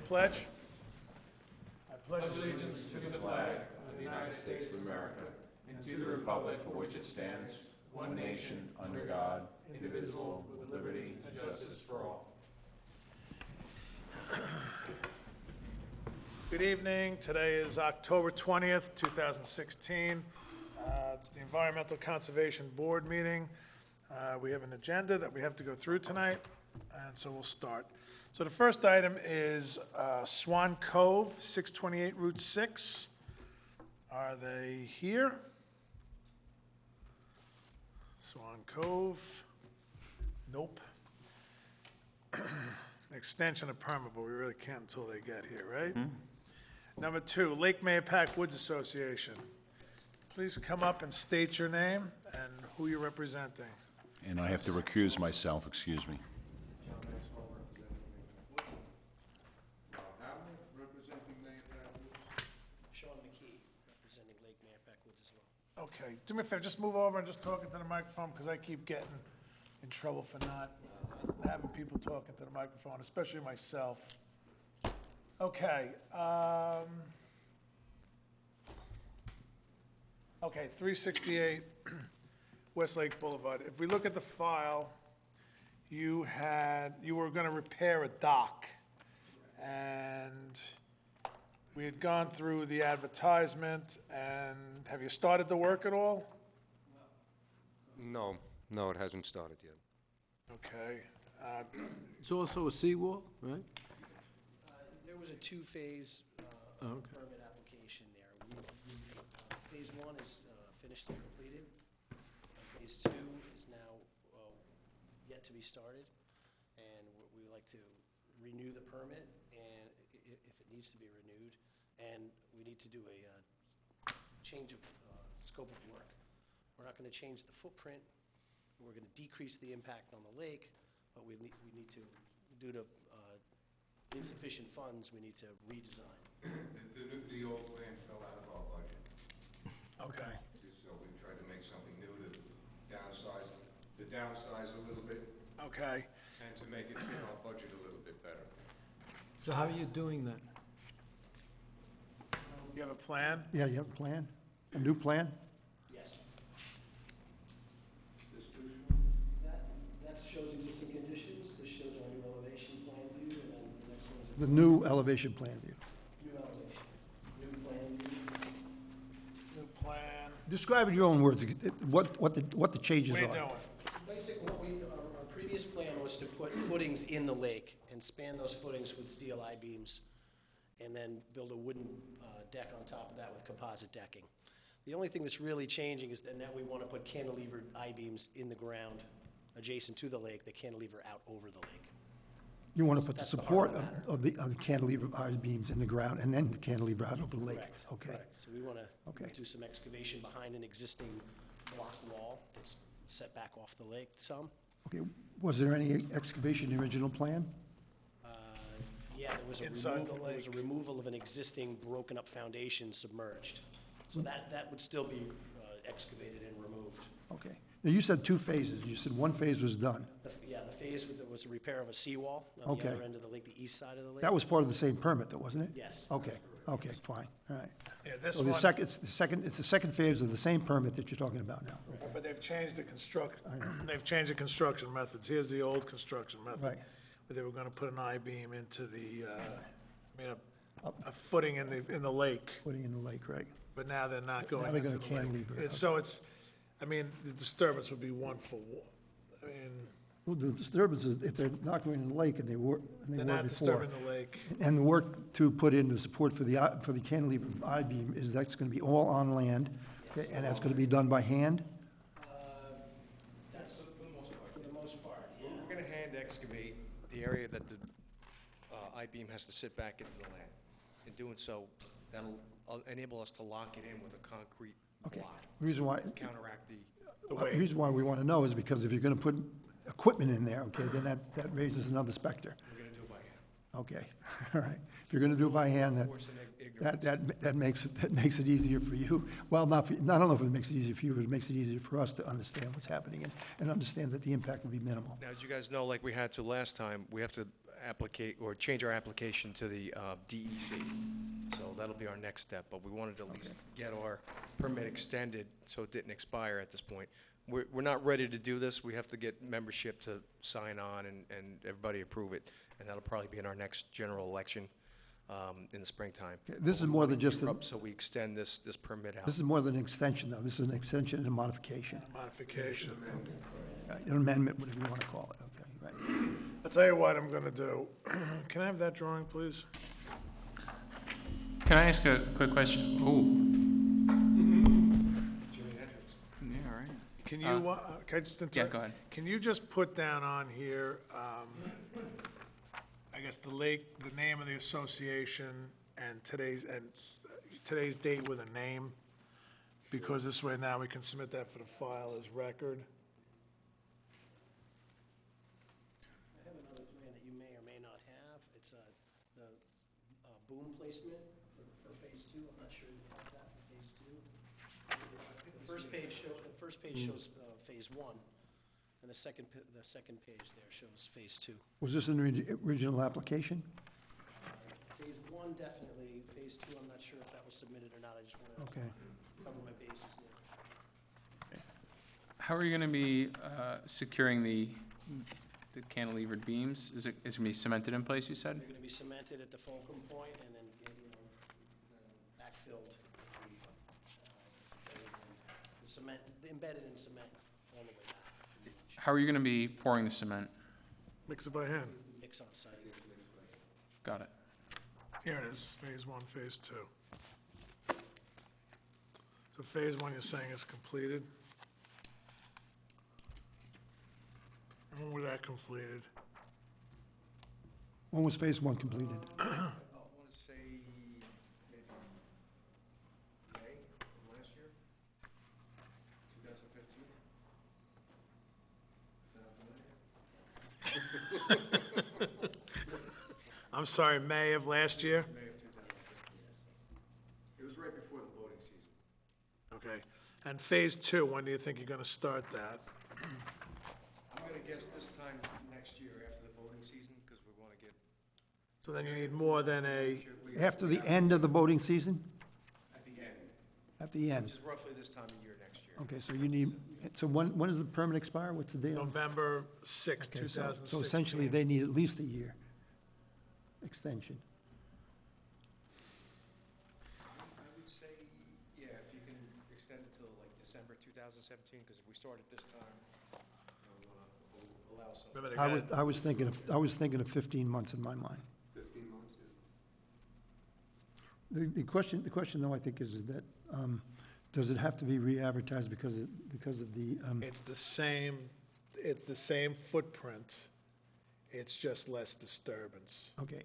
pledge. I pledge Allegiance to the flag of the United States of America and to the republic for which it stands, one nation, under God, indivisible, with liberty and justice for all. Good evening. Today is October 20th, 2016. It's the Environmental Conservation Board meeting. We have an agenda that we have to go through tonight, and so we'll start. So the first item is Swan Cove, 628 Route 6. Are they here? Swan Cove? Nope. Extension of permit, but we really can't until they get here, right? Number 2, Lake Mayapack Woods Association. Please come up and state your name and who you're representing. And I have to recuse myself, excuse me. Sean McKee, representing Lake Mayapack Woods as well. Okay, do me a favor, just move over and just talk into the microphone, because I keep getting in trouble for not having people talking to the microphone, especially myself. Okay, okay, 368 Westlake Boulevard. If we look at the file, you were gonna repair a dock. And we had gone through the advertisement, and have you started the work at all? No, it hasn't started yet. Okay, It's also a seawall, right? There was a two-phase Oh, okay. permit application there. Phase 1 is finished and completed. Phase 2 is now yet to be started, and we would like to renew the permit, and if it needs to be renewed, and we need to do a change of scope of work. We're not going to change the footprint. We're going to decrease the impact on the lake, but we need to, due to insufficient funds, we need to redesign. The old plan fell out of our budget, okay. so we tried to make something new to downsize a little bit Okay, and to make it fit our budget a little bit better. So how are you doing that? you have a plan? Yeah, you have a plan? A new plan? Yes. This too small? That shows existing conditions, this shows our new elevation plan view, and then the next one is The new elevation plan view. a new elevation, new plan view. New plan, Describe in your own words what the changes what are you are. doing? Basically, our previous plan was to put footings in the lake and span those footings with steel I-beams, and then build a wooden deck on top of that with composite decking. The only thing that's really changing is that now we want to put cantilevered I-beams in the ground adjacent to the lake that cantilever out over the lake. You want to put the That's the heart support of the matter. of the cantilever I-beams in the ground and then cantilever out over the lake. Correct, Okay. correct. So we want Okay. to do some excavation behind an existing block wall that's set back off the lake some. Okay. Was there any excavation in the original plan? Yeah, there was a Inside the removal, there was a lake. removal of an existing broken-up foundation submerged. So that would still be excavated and removed. Okay. Now, you said 2 phases. You said 1 phase was done. Yeah, the phase was a repair of a seawall on the Okay. other end of the lake, the east side of the lake. That was part of the same permit, though, wasn't it? Yes. Okay, okay, fine, all right. Yeah, this So one, it's the second phase of the same permit that you're talking about now. but they've changed the construction methods. Here's the old construction method. Right. Where they were gonna put an I-beam into the, a footing in the lake. Putting in the lake, right? But now they're not going Now they're into gonna the lake. cantilever it. So the disturbance would be one for one. I mean, Well, the disturbance is if they're not going in the lake and they were they're before. not disturbing the lake. And the work to put in the support for the cantilever I-beam that's gonna be all on land, okay, and that's gonna be done by hand? That's, for the most part, yeah. We're going to hand excavate the area that the I-beam has to sit back into the land. In doing so, that'll enable us to lock it in with a concrete Okay. block, The reason why, counteract the, the reason why we wanna know is because if you're gonna put equipment in there, okay, then that raises another specter. we're going to do it by hand. Okay, all right. If you're gonna do it by hand, Force and ignorance. that makes it easier for you. Well, I don't know if it makes it easier for you, but it makes it easier for us to understand what's happening and understand that the impact will be minimal. Now, as you guys know, like we had to last time, we have to change our application to the DEC. So that'll be our next step, but we wanted to at least get our permit extended so it didn't expire at this point. We're not ready to do this. We have to get membership to sign on and everybody approve it, and that'll probably be in our next general election in the springtime. This is more than just, So we extend this permit out. this is more than an extension, though. This is an extension and a modification. Modification. Right, an amendment, whatever you want to call it, okay, right. I'll tell you what I'm gonna do. Can I have that drawing, please? Can I ask a quick question? Ooh. Yeah, all right. Can you, can I just interrupt? go ahead. Can you just put down on here, I guess the name of the association and today's date with a name? Because this way now we can submit that for the file as record. I have another plan that you may or may not have. It's the boom placement for phase two. I'm not sure you have that for phase two. The first page shows phase one, and the second page there shows phase two. Was this in the original application? Phase one, definitely. Phase two, I'm not sure if that was submitted or not. I just want to Okay. cover my bases there. How are you going to be securing the cantilevered beams? Is it going to be cemented in place, you said? They're going to be cemented at the fulcrum point and then, backfilled. The cement, embedded in cement all the way back, pretty much. How are you going to be pouring the cement? Mix it by hand. Mix on site. Got it. Here it is, phase one, phase two. So phase one, you're saying is completed? And when was that completed? When was phase one completed? I want to say maybe May of last year, 2015. I'm sorry, May of last year? May of 2015, yes. It was right before the voting season. Okay. And phase two, when do you think you're gonna start that? I'm going to guess this time next year after the voting season, because we want to get, So then you need more than a, After the end of the voting season? at the end, At the end? which is roughly this time of year next year. Okay, so you need, so when does the permit expire? What's the date? on it? November sixth, Okay, so 2016. essentially, they need at least a year extension. I would say, yeah, if you can extend it till like December 2017, because if we start at this time, we'll allow some. Remember the guy- I was thinking of 15 months in my mind. 15 months, yeah. The question though, I think is that, does it have to be re-advertised because of the, It's the same footprint, it's just less disturbance. okay,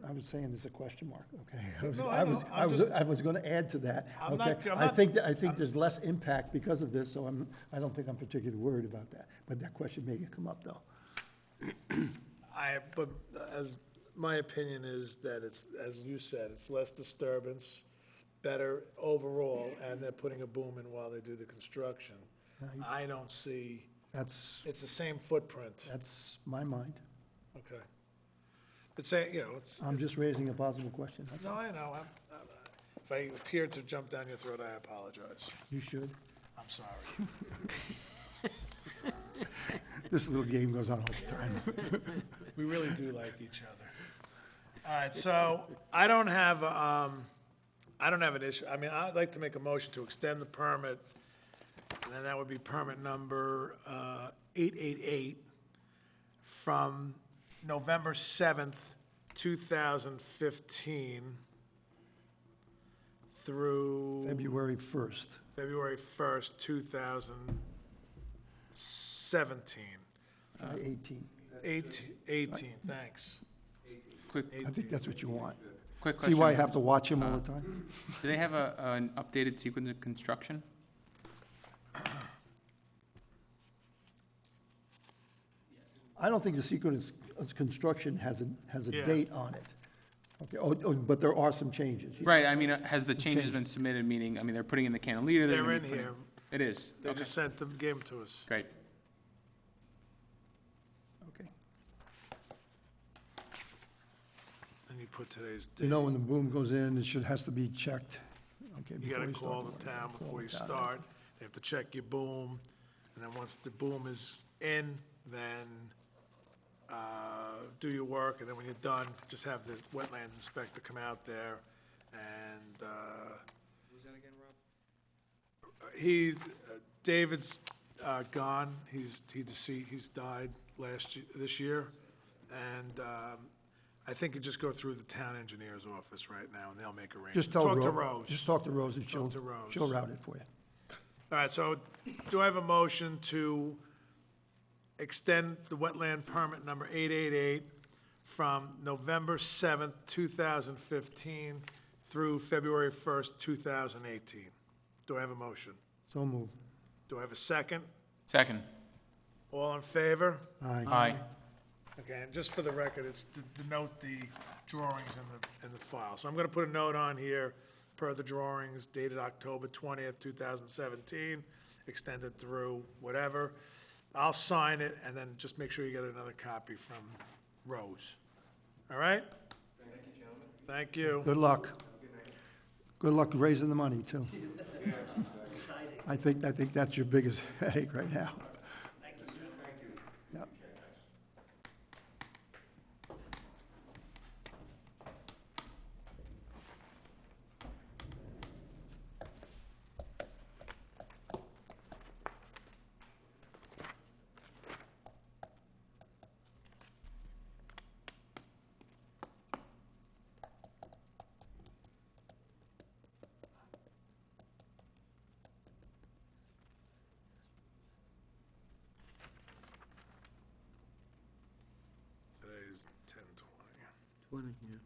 I was saying there's a question mark, okay? No, I know. I was gonna add to that, I'm okay? not- I'm I not- think there's less impact because of this, so I don't think I'm particularly worried about that. But that question may come up, though. But as, my opinion is that it's, as you said, it's less disturbance, better overall, and they're putting a boom in while they do the construction. I don't see, That's it's the same footprint, my mind. okay. But say, you know, it's. I'm just raising a possible question, that's No, all. I know, if I appear to jump down your throat, I apologize. You should. I'm sorry. This little game goes on all the time. We really do like each other. All right, so I don't have an issue. I mean, I'd like to make a motion to extend the permit, and then that would be permit number 888 from November 7th, 2015 through February 1st. February 1st, 2017. 18. 18, thanks. Quick I think that's what you want. question. See why I have to watch him all the time? Do they have an updated sequence of construction? I don't think the sequence of construction has a Yeah. date on it. Okay, but there are some changes. Right, I mean, has the changes been submitted, meaning, I mean, they're putting in the cantilever? They're gonna in be putting- here. It is? They Okay, just sent them, gave them to us. great. Okay. put today's You date. know, when the boom goes in, has to be checked, okay? You gotta before call start the work. town Call before you the town. start. They have to check your boom, and then once the boom is in, then, do your work, and then when you're done, just have the wetlands inspector come out there, and, Who's that again, Rob? David's gone, he's died this year, and I think you just go through the town engineer's office right now, and they'll make arrangements. Just tell Talk to Rose. Rose. Just talk to Rose, and she'll, to Rose. she'll route it for you. All right, so do I have a motion to extend the wetland permit number 888 from November 7th, 2015 through February 1st, 2018? Do I have a motion? So moved. Do I have a second? Second. All in favor? Aye. Aye. Okay, and just for the record, it's to denote the drawings in the file. So I'm gonna put a note on here, per the drawings dated October 20th, 2017, extended through whatever. I'll sign it, and then just make sure you get another copy from Rose. All right? Thank you, gentlemen. Thank you. Good luck. Good luck raising the money, too. I think that's your biggest headache right now. Yep. Today is 10/20. 20, yeah.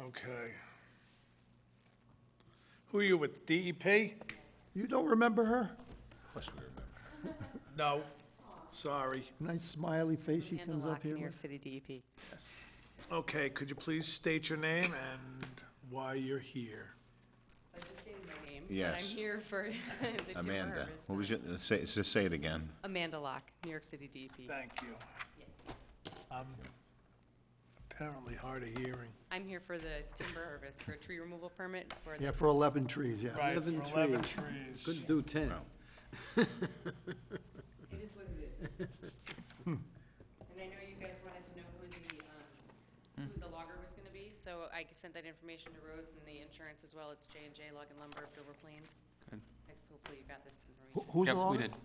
Okay. Who are you with, DEP? You don't remember her? No, sorry. Nice smiley face, she Amanda comes up Locke, here New York with. City DEP. Okay, could you please state your name and why you're here? So I just stated my name. Yes. And I'm here for the timber Amanda, harvest. what was your, say it again. Amanda Locke, New York City DEP. Thank you. I'm apparently hard of hearing. I'm here for the timber harvest, for a tree removal permit for the, Yeah, for 11 trees, yes. Right, 11 for 11 trees. trees. Couldn't do 10. it is what it is. And I know you guys wanted to know who the logger was gonna be, so I sent that information to Rose and the insurance as well. It's J&J Log and Lumber of Dover Plains. Good. Hopefully you got this information. Who's Yep, on we it? did.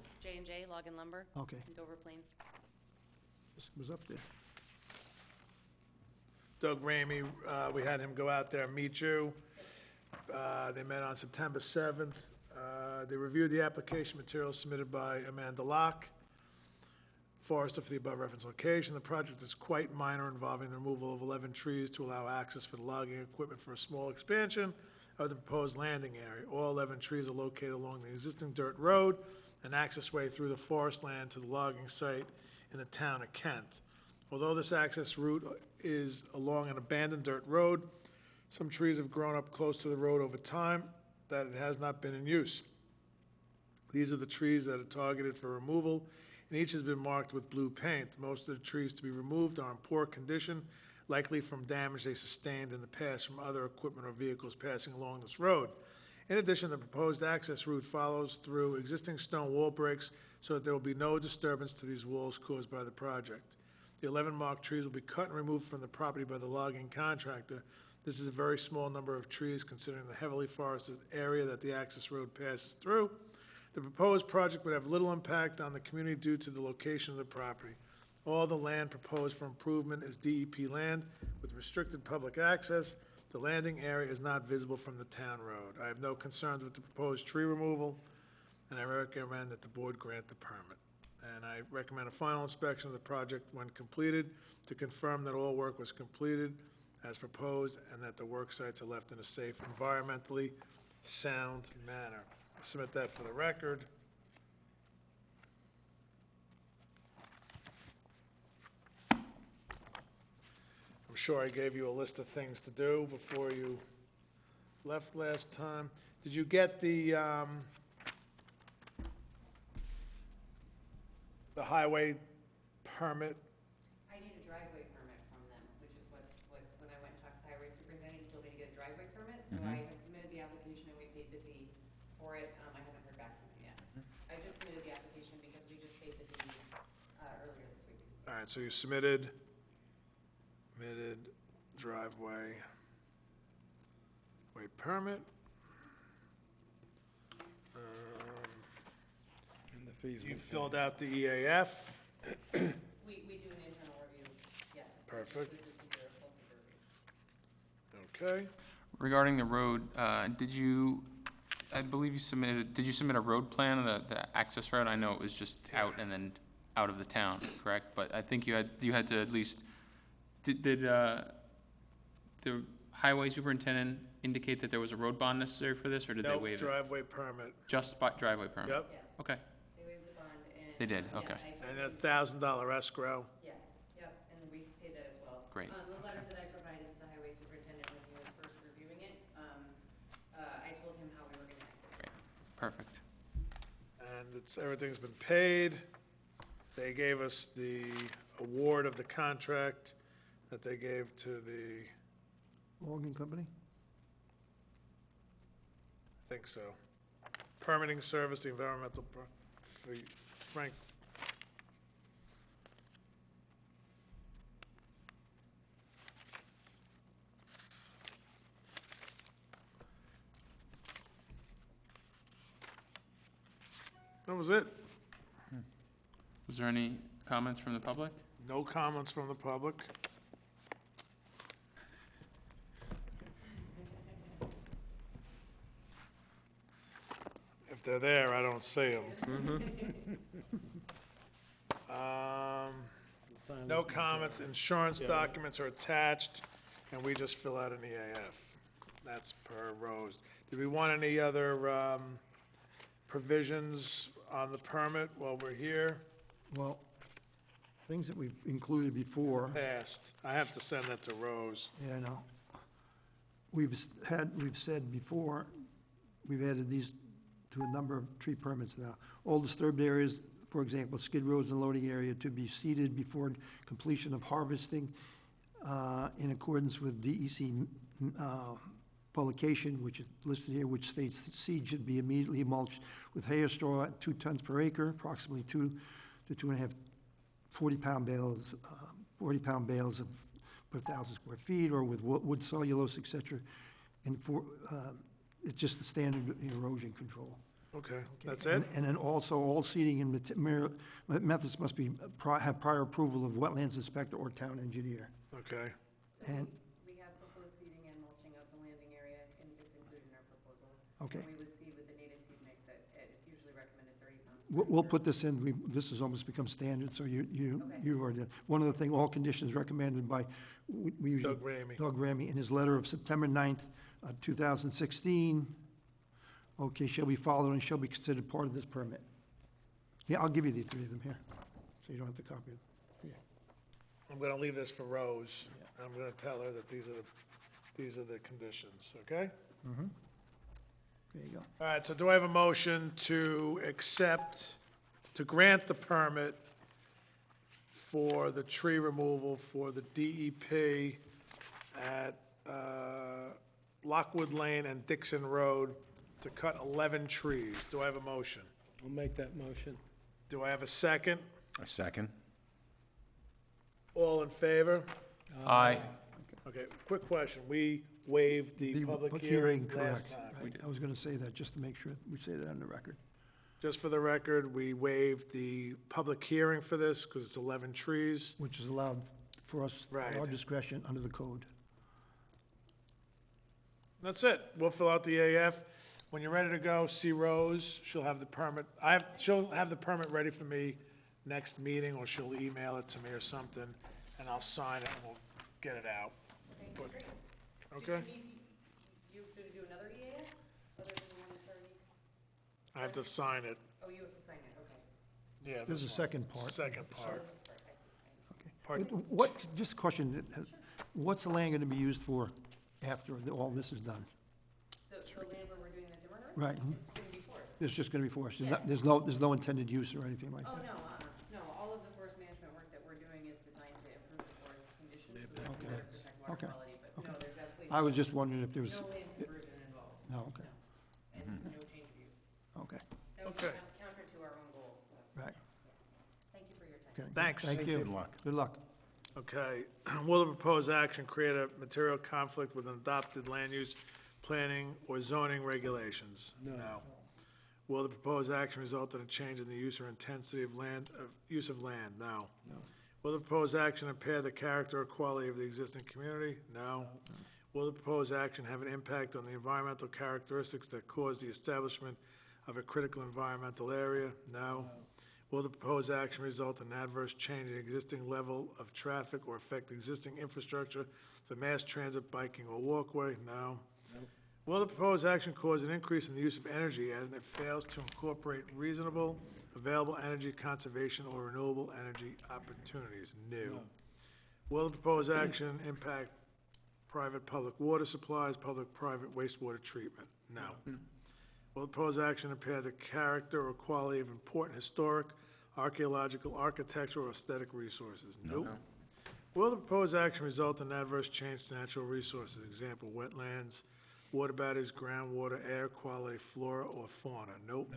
J&J Log and Lumber Okay, in Dover Plains. this was up there. Doug Ramey, we had him go out there and meet you. They met on September 7th. They reviewed the application materials submitted by Amanda Locke, forester for the above referenced location. The project is quite minor, involving the removal of 11 trees to allow access for the logging equipment for a small expansion of the proposed landing area. All 11 trees are located along the existing dirt road, an access way through the forest land to the logging site in the town of Kent. Although this access route is along an abandoned dirt road, some trees have grown up close to the road over time that it has not been in use. These are the trees that are targeted for removal, and each has been marked with blue paint. Most of the trees to be removed are in poor condition, likely from damage they sustained in the past from other equipment or vehicles passing along this road. In addition, the proposed access route follows through existing stone wall breaks so that there will be no disturbance to these walls caused by the project. The 11 marked trees will be cut and removed from the property by the logging contractor. This is a very small number of trees considering the heavily forested area that the access road passes through. The proposed project would have little impact on the community due to the location of the property. All the land proposed for improvement is DEP land with restricted public access. The landing area is not visible from the town road. I have no concerns with the proposed tree removal, and I recommend that the board grant the permit. And I recommend a final inspection of the project when completed to confirm that all work was completed as proposed and that the work sites are left in a safe, environmentally sound manner. I submit that for the record. I'm sure I gave you a list of things to do before you left last time. Did you get the, highway permit. I need a driveway permit from them, which is what, when I went and talked to the highway superintendent, he told me to get a driveway permit, so I have submitted the application and we paid the fee for it. I haven't heard back from him yet. I just submitted the application because we just paid the fees, earlier this week. All right, so you submitted driveway permit. And the fees. You filled out the EAF. We do an internal review, yes. Perfect. With the secure, full secure review. Okay. Regarding the road, did you, I believe you submitted, did you submit a road plan, the access road? I know it was just out and then out of the town, correct? But I think you had to at least, did the highway superintendent indicate that there was a road bond necessary for this, or did they Nope, waive it? driveway permit. Just driveway permit? Yep. Yes. Okay, They waived the bond and. They did, yes, okay. I And did. $1,000 escrow. Yes, yep, and we paid that as well. Great. The letter that I provided to the highway superintendent when he was first reviewing it, I told him how we were gonna exit. great, perfect. And everything's been paid. They gave us the award of the contract that they gave to the, Logging company? I think so. Permitting service, the environmental, for Frank. That was it. Was there any comments from the public? No comments from the public. If they're there, I don't see them. No comments, insurance documents are attached, and we just fill out an EAF. That's per Rose. Did we want any other provisions on the permit while we're here? Well, things that we've included before, Passed. I have to send that to Rose. yeah, I know. We've said before, we've added these to a number of tree permits now. All disturbed areas, for example, skid rows and loading area to be seeded before completion of harvesting in accordance with DEC publication, which is listed here, which states that seed should be immediately mulched with hay or straw at 2 tons per acre, approximately 2 to 2.5 40-pound bales, 40-pound bales of per 1,000 square feet, or with wood cellulose, et cetera. And it's just the standard erosion control. Okay, that's it? And then also, all seeding and methods must be, have prior approval of wetlands inspector or town engineer. Okay. So And- we have proposed seeding and mulching of the landing area, and it's included in our proposal. Okay. And we would see with the native seed mix, it's usually recommended 30 pounds. per We'll acre. put this in, this has almost become standard, so you Okay. already, one of the things, all conditions recommended by, we usually. Doug Ramey. Doug Ramey, in his letter of September 9th, 2016, okay, shall be followed and shall be considered part of this permit. Yeah, I'll give you the 3 of them here, so you don't have to copy it. I'm gonna leave this for Rose. I'm gonna tell her that these are the conditions, okay? There you go. All right, so do I have a motion to grant the permit for the tree removal for the DEP at Lockwood Lane and Dixon Road to cut 11 trees? Do I have a motion? I'll make that motion. Do I have a second? A second? All in favor? Aye. Okay, quick question. We waived the public hearing last correct. time. We did. I was gonna say that, just to make sure we say that on the record. Just for the record, we waived the public hearing for this because it's 11 trees. Which is allowed for us, at our Right. discretion, under the code. That's it. We'll fill out the AF. When you're ready to go, see Rose. She'll have the permit. She'll have the permit ready for me next meeting, or she'll email it to me or something, and I'll sign it and we'll get it out. Okay, But- great. Okay? You gonna do another EAF, other than the one that's already, I have to sign it. oh, you have to sign it, okay. Yeah. There's a this one. second part. Second part. Okay. Pardon? What, just a question, what's the land gonna be used for after all this is done? The land where we're doing the dimmer road? Right. It's gonna be forest. It's just gonna be forest, Yeah. there's no intended use or anything like Oh, that? no, no, all change the map in order to protect water Okay. quality, but no, there's absolutely I was just wondering if there was, no land conversion involved, no, okay, and no change of use. okay, That would be Okay. counter to our own goals, so, right, thank you for your time. okay. Thanks. Thank you. Good luck. Good luck. Okay, will the proposed action create a material conflict with an adopted land use, planning, or zoning regulations? No. Will the proposed action result in a change in the use or intensity of land, use of land? No. Will the proposed action impair the character or quality of the existing community? No. Will the proposed action have an impact on the environmental characteristics that cause the establishment of a critical environmental area? No. Will the proposed action result in adverse change in existing level of traffic or affect existing infrastructure for mass transit, biking, or walkway? No. Will the proposed action cause an increase in the use of energy as it fails to incorporate reasonable, available energy conservation or renewable energy opportunities? No. Will the proposed action impact private-public water supplies, public-private wastewater treatment? No. Will the proposed action impair the character or quality of important historic, archaeological, architectural, or aesthetic resources? Nope. Will the proposed action result in adverse change to natural resources, example, wetlands, water bodies, groundwater, air quality, flora, or fauna? Nope.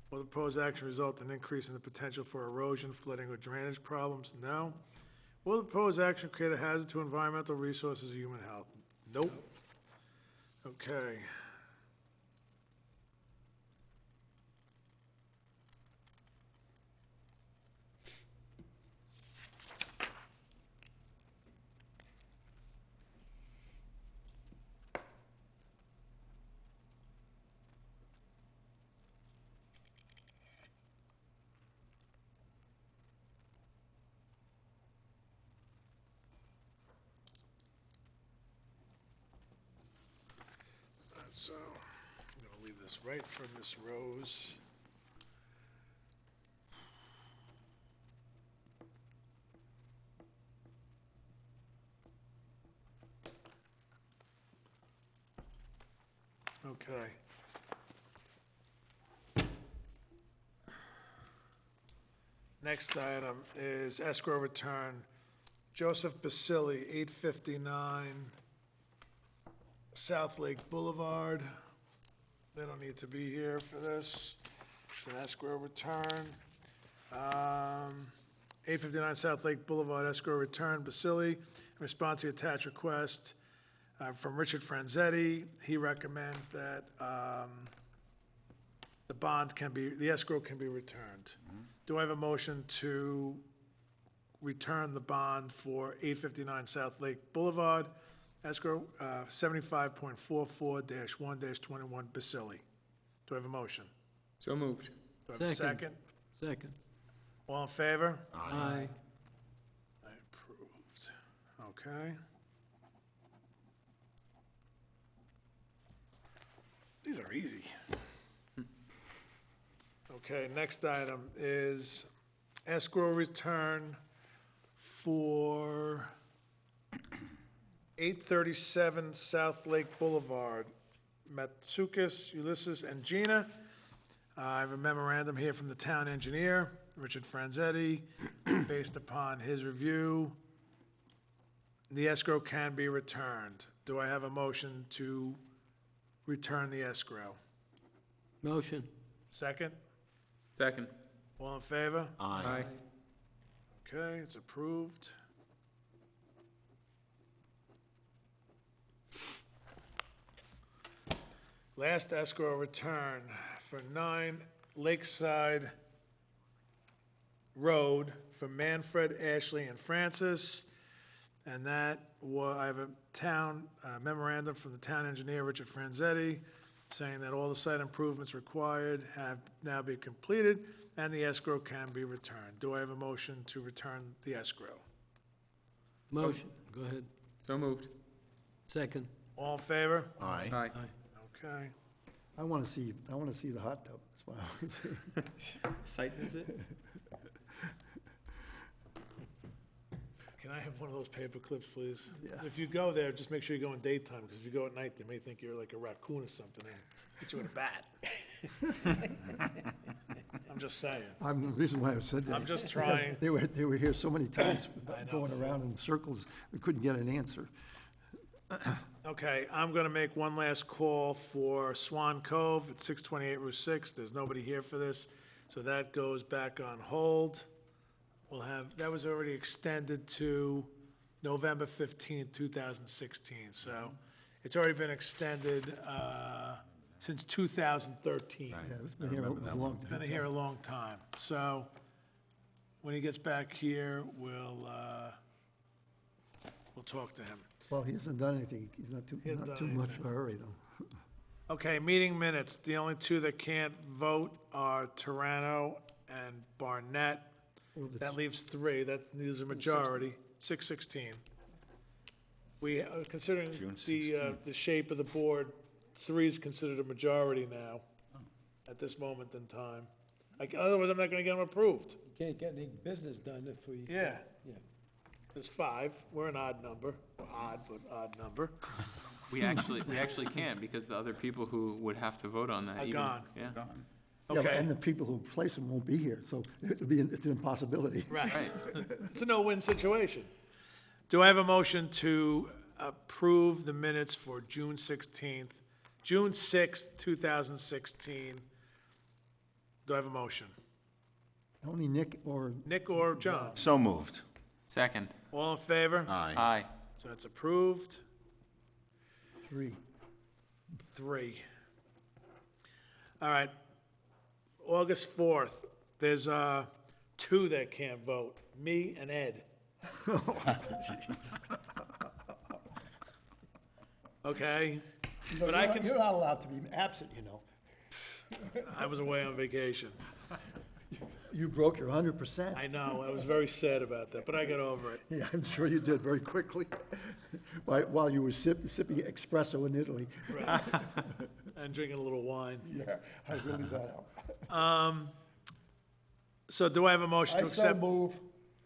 Will the proposed action result in an increase in the potential for erosion, flooding, or drainage problems? No. Will the proposed action create a hazard to environmental resources or human health? Nope. Okay. So, I'm gonna leave this right for Miss Rose. Okay. Next item is escrow return. Joseph Basili, 859 South Lake Boulevard. They don't need to be here for this. It's an escrow return. 859 South Lake Boulevard, escrow return, Basili. In response to the attached request from Richard Franzetti, he recommends that the escrow can be returned. Do I have a motion to return the bond for 859 South Lake Boulevard, escrow 75.44-1-21 Basili? Do I have a motion? So moved. Do I have a second? Second. All in favor? Aye. Approved. Okay. These are easy. Okay, next item is escrow return for 837 South Lake Boulevard, Matsukis, Ulysses, and Gina. I have a memorandum here from the town engineer, Richard Franzetti. Based upon his review, the escrow can be returned. Do I have a motion to return the escrow? Motion. Second? Second. All in favor? Aye. Okay, it's approved. Last escrow return for 9 Lakeside Road for Manfred, Ashley, and Francis. And that, I have a town memorandum from the town engineer, Richard Franzetti, saying that all the site improvements required have now been completed and the escrow can be returned. Do I have a motion to return the escrow? Motion. Go ahead. So moved. Second. All in favor? Aye. Aye. Okay. I want to see the hot tub, that's what I want to see. Site visit? Can I have one of those paper clips, please? Yeah. If you go there, just make sure you go in daytime, because if you go at night, they may think you're like a raccoon or something and hit you with a bat. I'm just saying. The reason why I said that. I'm just because trying. They were here so many times, I know. going around in circles, we couldn't get an answer. Okay, I'm gonna make one last call for Swan Cove at 628 Route 6. There's nobody here for this, so that goes back on hold. We'll have, that was already extended to November 15th, 2016, so it's already been extended since 2013. Yeah, it's been here a long time. Been here a long time. So when he gets back here, we'll talk to him. Well, he hasn't done anything, he's not hasn't too done much of anything. a hurry, though. Okay, meeting minutes. The only two that can't vote are Tarano and Barnett. Well, the That leaves three. That needs a majority, 616. We, considering June the shape of the board, three is considered a majority now at this moment in time. Otherwise, I'm not gonna get them approved. You can't get any business done if we. Yeah. Yeah. There's five. We're an odd number. We're odd, but odd number. We actually can't, because the other people who would have to vote on that Are even. gone. Yeah, Yeah, but- Okay, and the people who place them won't be here, so it's an impossibility. right. right. It's a no-win situation. Do I have a motion to approve the minutes for June 16th, June 6th, 2016? Do I have a motion? Only Nick or, Nick or John? So moved. Second. All in favor? Aye. Aye. So that's approved. 3. 3. All right. August 4th, there's two that can't vote, me and Ed. Okay? But I can, You're not allowed to be absent, you know. I was away on vacation. You broke your 100%. I know, I was very sad about that, but I got over it. Yeah, I'm sure you did very quickly, while you were sipping espresso in Italy. And drinking a little wine. Yeah, I really that out. So do I have a motion to accept? move.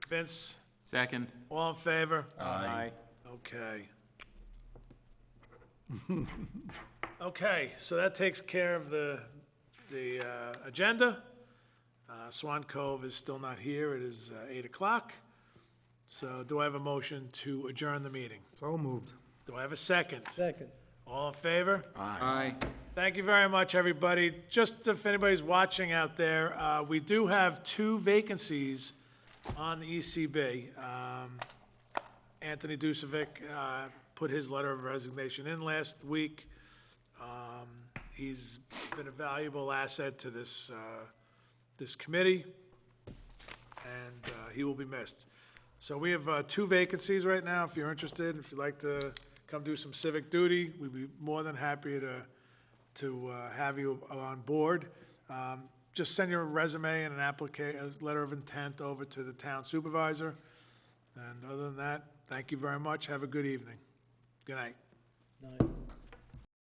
Vince, Second. all in favor? Aye. Okay. Okay, so that takes care of the agenda. Swan Cove is still not here. It is 8 o'clock. So do I have a motion to adjourn the meeting? So moved. Do I have a second? Second. All in favor? Aye. Thank you very much, everybody. Just if anybody's watching out there, we do have 2 vacancies on the ECB. Anthony Dusovic put his letter of resignation in last week. He's been a valuable asset to this committee, and he will be missed. So we have 2 vacancies right now. If you're interested, if you'd like to come do some civic duty, we'd be more than happy to have you on board. Just send your resume and a letter of intent over to the town supervisor. And other than that, thank you very much. Have a good evening. Good night. Nine.